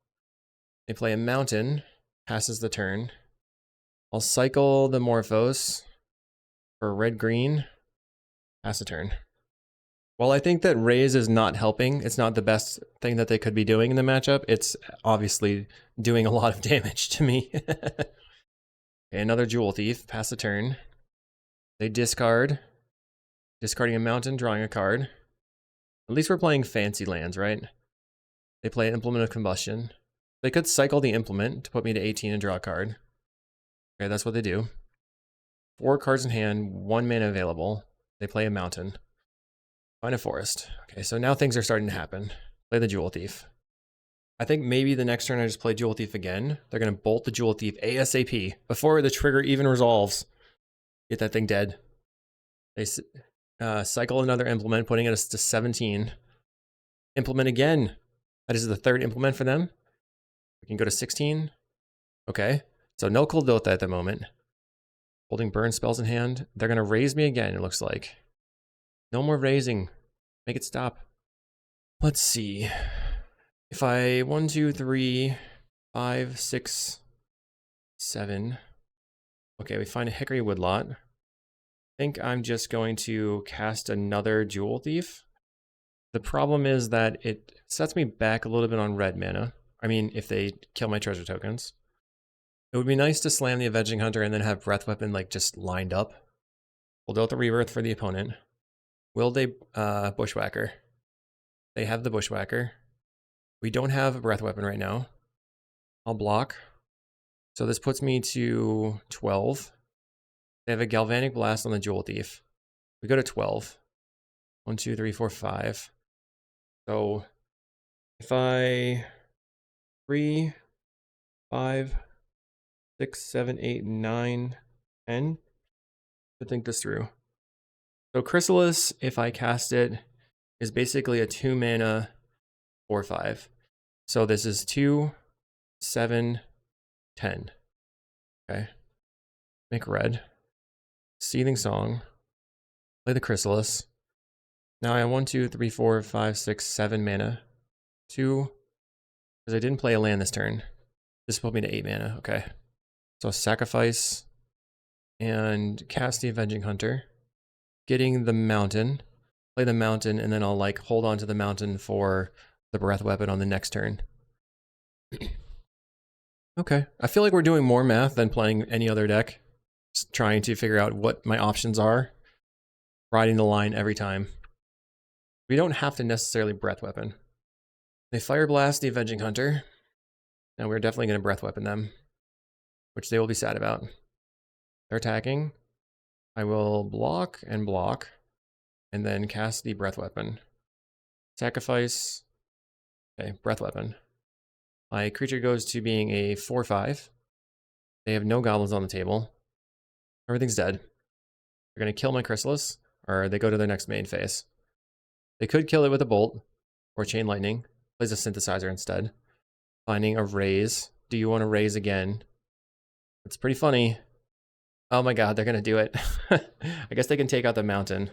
A: They play a mountain, passes the turn. I'll cycle the Morphos for red-green, pass the turn. While I think that raise is not helping, it's not the best thing that they could be doing in the matchup, it's obviously doing a lot of damage to me. Okay, another Jewel Thief, pass the turn. They discard. Discarding a mountain, drawing a card. At least we're playing fancy lands, right? They play an Implement of Combustion. They could cycle the Implement to put me to 18 and draw a card. Okay, that's what they do. 4 cards in hand, 1 mana available. They play a mountain. Find a forest. Okay, so now things are starting to happen. Play the Jewel Thief. I think maybe the next turn I just play Jewel Thief again. They're going to bolt the Jewel Thief ASAP before the trigger even resolves. Get that thing dead. They... cycle another implement, putting us to 17. Implement again. That is the 3rd implement for them. We can go to 16. Okay. So no Kuldotha at the moment. Holding burn spells in hand. They're going to raise me again, it looks like. No more raising. Make it stop. Let's see. If I 1, 2, 3, 5, 6, 7. Okay, we find a hickory woodlot. I think I'm just going to cast another Jewel Thief. The problem is that it sets me back a little bit on red mana. I mean, if they kill my treasure tokens. It would be nice to slam the Avenging Hunter and then have Breath Weapon like just lined up. Kuldotha Rebirth for the opponent. Will they Bushwhacker? They have the Bushwhacker. We don't have a Breath Weapon right now. I'll block. So this puts me to 12. They have a Galvanic Blast on the Jewel Thief. We go to 12. 1, 2, 3, 4, 5. So if I 3, 5, 6, 7, 8, 9, 10 to think this through. So Chrysalis, if I cast it, is basically a 2 mana 4/5. So this is 2, 7, 10. Okay. Make red. Seething Song. Play the Chrysalis. Now I have 1, 2, 3, 4, 5, 6, 7 mana. 2. Because I didn't play a land this turn. This put me to 8 mana. Okay. So sacrifice and cast the Avenging Hunter. Getting the mountain. Play the mountain, and then I'll like hold on to the mountain for the Breath Weapon on the next turn. Okay. I feel like we're doing more math than playing any other deck. Just trying to figure out what my options are. Riding the line every time. We don't have to necessarily Breath Weapon. They Fire Blast the Avenging Hunter. And we're definitely going to Breath Weapon them. Which they will be sad about. They're attacking. I will block and block. And then cast the Breath Weapon. Sacrifice. Okay, Breath Weapon. My creature goes to being a 4/5. They have no goblins on the table. Everything's dead. They're going to kill my Chrysalis, or they go to their next main phase. They could kill it with a bolt, or Chain Lightning. Plays a Synthesizer instead. Finding a raise. Do you want to raise again? It's pretty funny. Oh my god, they're going to do it. I guess they can take out the mountain.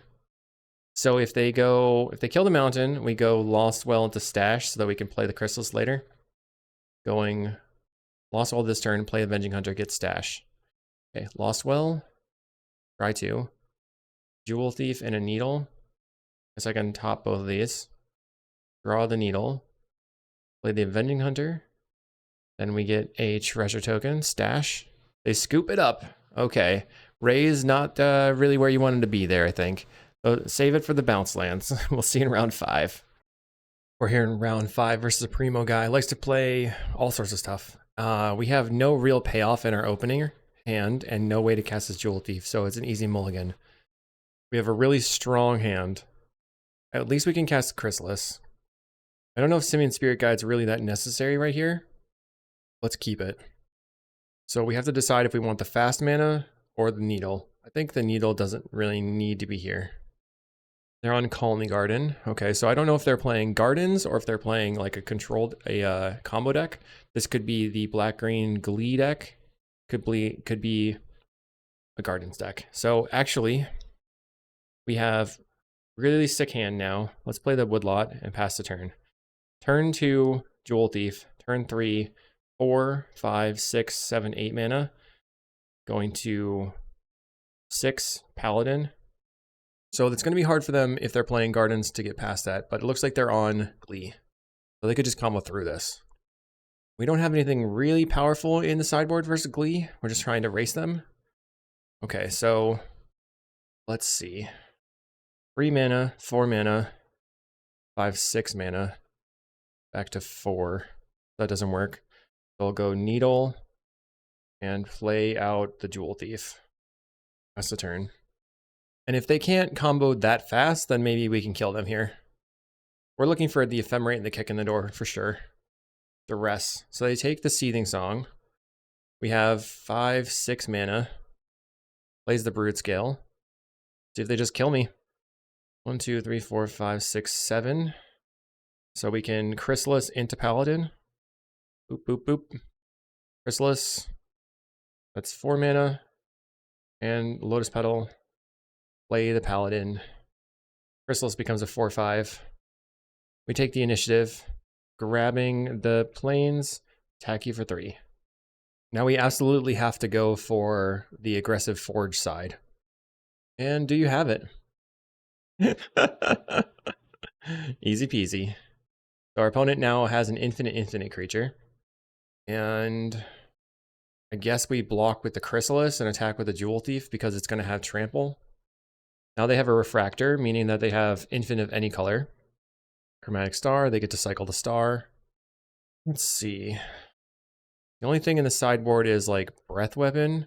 A: So if they kill the mountain, we go Lost Well into Stash so that we can play the Chrysalis later. Going Lost Well this turn, play Avenging Hunter, get Stash. Okay, Lost Well. Try to. Jewel Thief and a Needle. Guess I can top both of these. Draw the Needle. Play the Avenging Hunter. Then we get a treasure token, Stash. They scoop it up. Okay. Raise not really where you wanted to be there, I think. Save it for the bounce lands. We'll see in round 5. We're here in round 5 versus a Primo guy. Likes to play all sorts of stuff. We have no real payoff in our opening hand and no way to cast his Jewel Thief, so it's an easy mulligan. We have a really strong hand. At least we can cast Chrysalis. I don't know if Simian Spirit Guide's really that necessary right here. Let's keep it. So we have to decide if we want the fast mana or the Needle. I think the Needle doesn't really need to be here. They're on Colony Garden. Okay, so I don't know if they're playing Gardens or if they're playing like a combo deck. This could be the Black-Green Glee deck. Could be a Gardens deck. So actually, we have really sick hand now. Let's play the Woodlot and pass the turn. Turn 2, Jewel Thief. Turn 3, 4, 5, 6, 7, 8 mana. Going to 6, Paladin. So it's going to be hard for them if they're playing Gardens to get past that, but it looks like they're on Glee. So they could just combo through this. We don't have anything really powerful in the sideboard versus Glee. We're just trying to race them. Okay, so let's see. 3 mana, 4 mana, 5, 6 mana. Back to 4. That doesn't work. So I'll go Needle and play out the Jewel Thief. That's the turn. And if they can't combo that fast, then maybe we can kill them here. We're looking for the Ephemerate and the kick in the door for sure. Duress. So they take the Seething Song. We have 5, 6 mana. Plays the Brood Scale. See if they just kill me. 1, 2, 3, 4, 5, 6, 7. So we can Chrysalis into Paladin. Boop, boop, boop. Chrysalis. That's 4 mana. And Lotus Petal. Play the Paladin. Chrysalis becomes a 4/5. We take the initiative, grabbing the planes, attack you for 3. Now we absolutely have to go for the aggressive forge side. And do you have it? Easy peasy. So our opponent now has an infinite creature. And I guess we block with the Chrysalis and attack with the Jewel Thief because it's going to have trample. Now they have a refractor, meaning that they have infinite of any color. Chromatic Star, they get to cycle the star. Let's see. The only thing in the sideboard is like Breath Weapon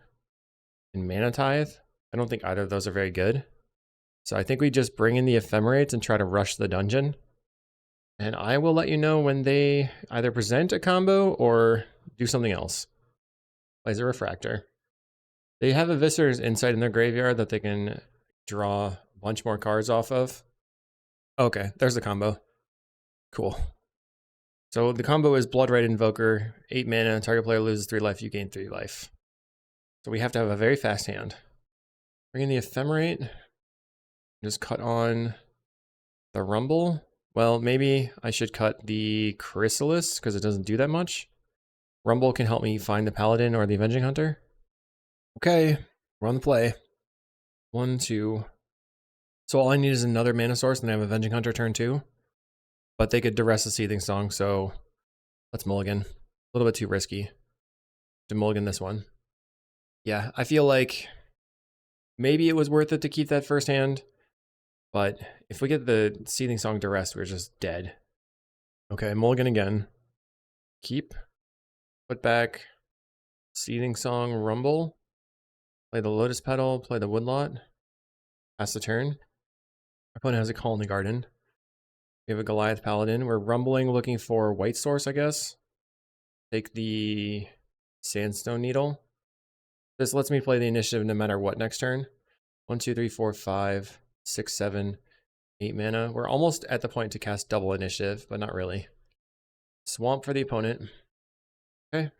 A: and Mana Tithe. I don't think either of those are very good. So I think we just bring in the Ephemerates and try to rush the dungeon. And I will let you know when they either present a combo or do something else. Plays a Refractor. They have a Viscer's Insight in their graveyard that they can draw a bunch more cards off of. Okay, there's the combo. Cool. So the combo is Bloodred Invoker, 8 mana, target player loses 3 life, you gain 3 life. So we have to have a very fast hand. Bring in the Ephemerate. Just cut on the Rumble. Well, maybe I should cut the Chrysalis because it doesn't do that much. Rumble can help me find the Paladin or the Avenging Hunter. Okay, we're on the play. 1, 2. So all I need is another mana source and I have Avenging Hunter turn 2. But they could duress the Seething Song, so let's mulligan. A little bit too risky to mulligan this one. Yeah, I feel like maybe it was worth it to keep that first hand. But if we get the Seething Song duress, we're just dead. Okay, mulligan again. Keep. Put back. Seething Song, Rumble. Play the Lotus Petal, play the Woodlot. Pass the turn. Our opponent has a Call in the Garden. We have a Goliath Paladin. We're rumbling, looking for white source, I guess. Take the Sandstone Needle. This lets me play the initiative no matter what next turn. 1, 2, 3, 4, 5, 6, 7, 8 mana. We're almost at the point to cast double initiative, but not really. Swamp for the opponent. Okay.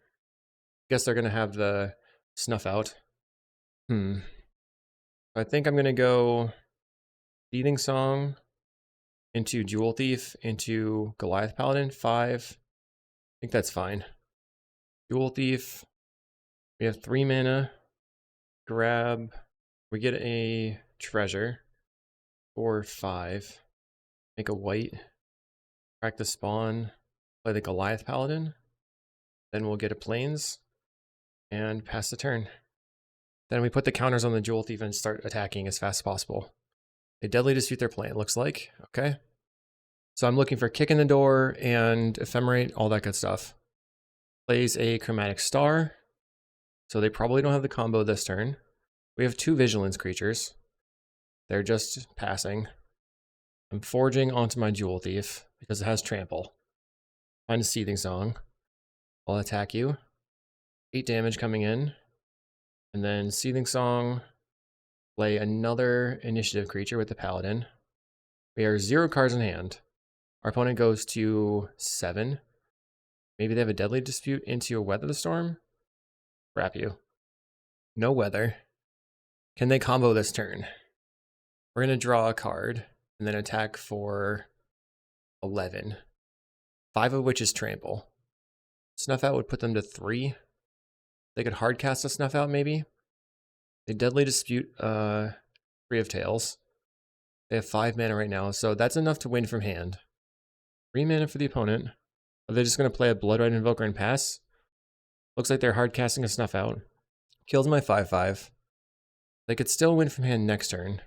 A: Guess they're going to have the Snuff Out. I think I'm going to go Seething Song into Jewel Thief into Goliath Paladin. 5. I think that's fine. Jewel Thief. We have 3 mana. Grab. We get a treasure. 4, 5. Make a white. Crack the spawn. Play the Goliath Paladin. Then we'll get a plains. And pass the turn. Then we put the counters on the Jewel Thief and start attacking as fast as possible. They deadly dispute their play, it looks like. Okay. So I'm looking for Kick in the Door and Ephemerate, all that good stuff. Plays a Chromatic Star. So they probably don't have the combo this turn. We have 2 Vigilance creatures. They're just passing. I'm forging onto my Jewel Thief because it has trample. Find a Seething Song. I'll attack you. 8 damage coming in. And then Seething Song. Play another initiative creature with the Paladin. We are 0 cards in hand. Our opponent goes to 7. Maybe they have a Deadly Dispute into a Weather the Storm. Crap you. No weather. Can they combo this turn? We're going to draw a card and then attack for 11. 5 of which is trample. Snuff Out would put them to 3. They could hard cast a Snuff Out maybe. They Deadly Dispute 3 of Tails. They have 5 mana right now, so that's enough to win from hand. 3 mana for the opponent. Are they just going to play a Bloodred Invoker and pass? Looks like they're hard casting a Snuff Out. Kills my 5/5. They could still win from hand next turn.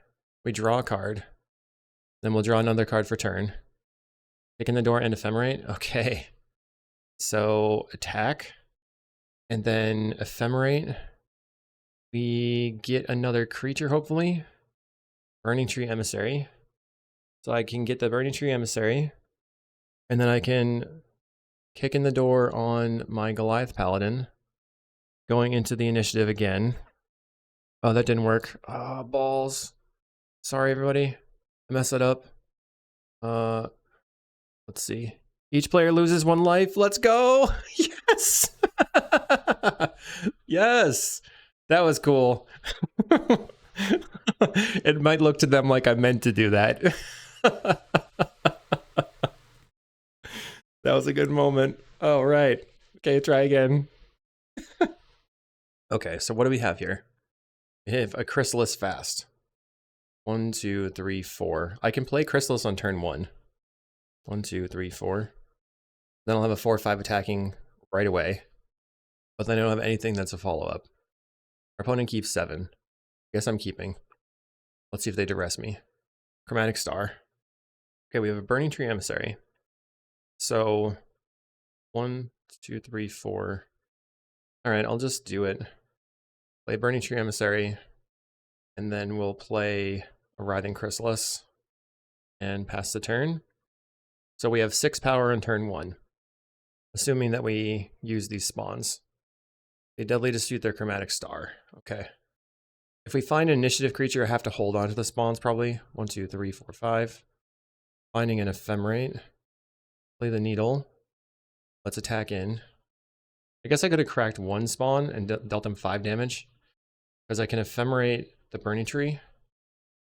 A: We draw a card. Then we'll draw another card for turn. Kick in the Door and Ephemerate. Okay. So attack. And then Ephemerate. We get another creature, hopefully. Burning Tree Emissary. So I can get the Burning Tree Emissary. And then I can Kick in the Door on my Goliath Paladin. Going into the initiative again. Oh, that didn't work. Oh, balls. Sorry, everybody. I messed it up. Let's see. Each player loses 1 life. Let's go. Yes. Yes. That was cool. It might look to them like I meant to do that. That was a good moment. Oh, right. Okay, try again. Okay, so what do we have here? We have a Chrysalis fast. 1, 2, 3, 4. I can play Chrysalis on turn 1. 1, 2, 3, 4. Then I'll have a 4-5 attacking right away. But then I don't have anything that's a follow-up. Our opponent keeps 7. Guess I'm keeping. Let's see if they duress me. Chromatic Star. Okay, we have a Burning Tree Emissary. So 1, 2, 3, 4. Alright, I'll just do it. Play Burning Tree Emissary. And then we'll play a Writhing Chrysalis. And pass the turn. So we have 6 power on turn 1. Assuming that we use these spawns. They deadly dispute their Chromatic Star. Okay. If we find an initiative creature, I have to hold on to the spawns probably. 1, 2, 3, 4, 5. Finding an Ephemerate. Play the Needle. Let's attack in. I guess I could have cracked one spawn and dealt them 5 damage. Because I can Ephemerate the Burning Tree.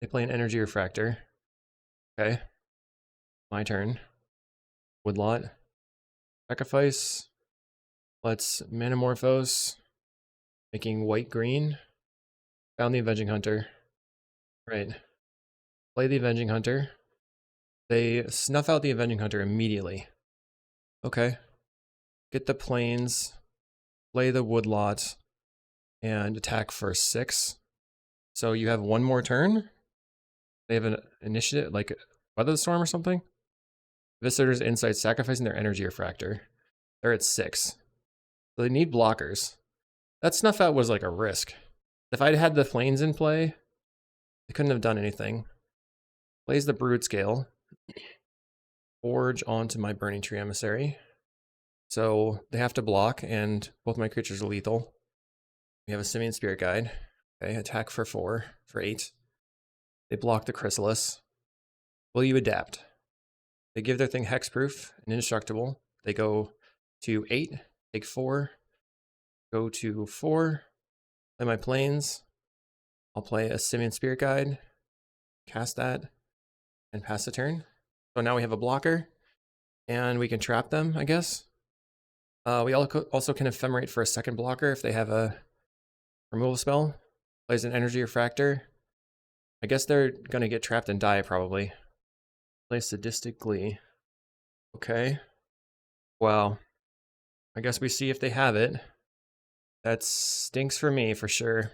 A: They play an Energy Refractor. Okay. My turn. Woodlot. Sacrifice. Let's Manamorphose. Making white-green. Found the Avenging Hunter. Right. Play the Avenging Hunter. They snuff out the Avenging Hunter immediately. Okay. Get the plains. Play the Woodlot. And attack for 6. So you have one more turn. They have an initiative, like Weather the Storm or something. Visitor's Insight, sacrificing their Energy Refractor. They're at 6. So they need blockers. That snuff out was like a risk. If I'd had the plains in play, they couldn't have done anything. Plays the Brood Scale. Forge onto my Burning Tree Emissary. So they have to block, and both my creatures are lethal. We have a Simian Spirit Guide. Okay, attack for 4, for 8. They block the Chrysalis. Will you adapt? They give their thing hexproof and indestructible. They go to 8, take 4, go to 4, play my plains. I'll play a Simian Spirit Guide, cast that, and pass the turn. So now we have a blocker, and we can trap them, I guess. We also can Ephemerate for a second blocker if they have a removal spell. Plays an Energy Refractor. I guess they're going to get trapped and die, probably. Play Sadistic Glee. Okay. Wow. I guess we see if they have it. That stinks for me, for sure.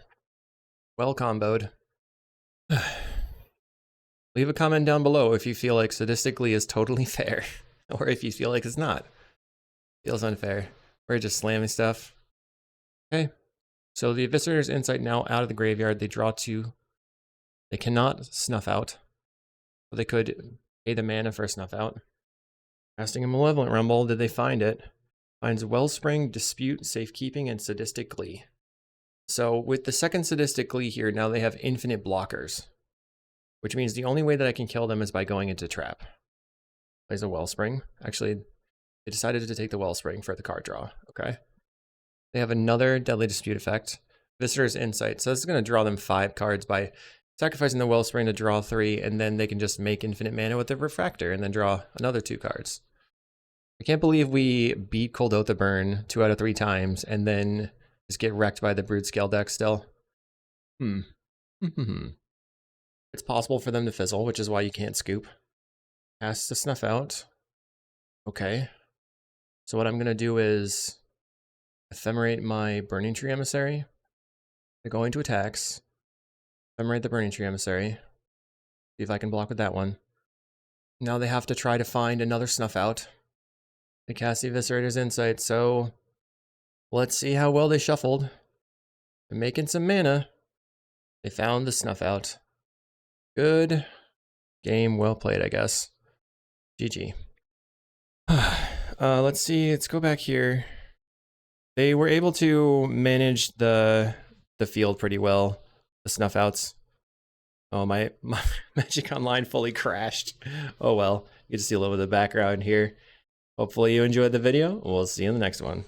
A: Well comboed. Leave a comment down below if you feel like Sadistic Glee is totally fair. Or if you feel like it's not. Feels unfair. We're just slamming stuff. Okay. So the Visitor's Insight now out of the graveyard. They draw 2. They cannot snuff out. But they could pay the mana for a snuff out. Casting a Malevolent Rumble. Did they find it? Finds Wellspring, Dispute, Safekeeping, and Sadistic Glee. So with the second Sadistic Glee here, now they have infinite blockers. Which means the only way that I can kill them is by going into trap. Plays a Wellspring. Actually, they decided to take the Wellspring for the card draw. Okay. They have another Deadly Dispute effect. Visitor's Insight. So this is going to draw them 5 cards by sacrificing the Wellspring to draw 3, and then they can just make infinite mana with the Refractor and then draw another 2 cards. I can't believe we beat Kuldotha Burn 2 out of 3 times and then just get wrecked by the Brood Scale deck still. It's possible for them to fizzle, which is why you can't scoop. Has to snuff out. Okay. So what I'm going to do is Ephemerate my Burning Tree Emissary. They're going to attacks. Ephemerate the Burning Tree Emissary. See if I can block with that one. Now they have to try to find another snuff out. They cast the Eviscerator's Insight, so let's see how well they shuffled. They're making some mana. They found the snuff out. Good game, well played, I guess. GG. Let's see, let's go back here. They were able to manage the field pretty well, the snuff outs. Oh, my Magic Online fully crashed. Oh well, you can see a little bit of the background here. Hopefully you enjoyed the video. We'll see you in the next one.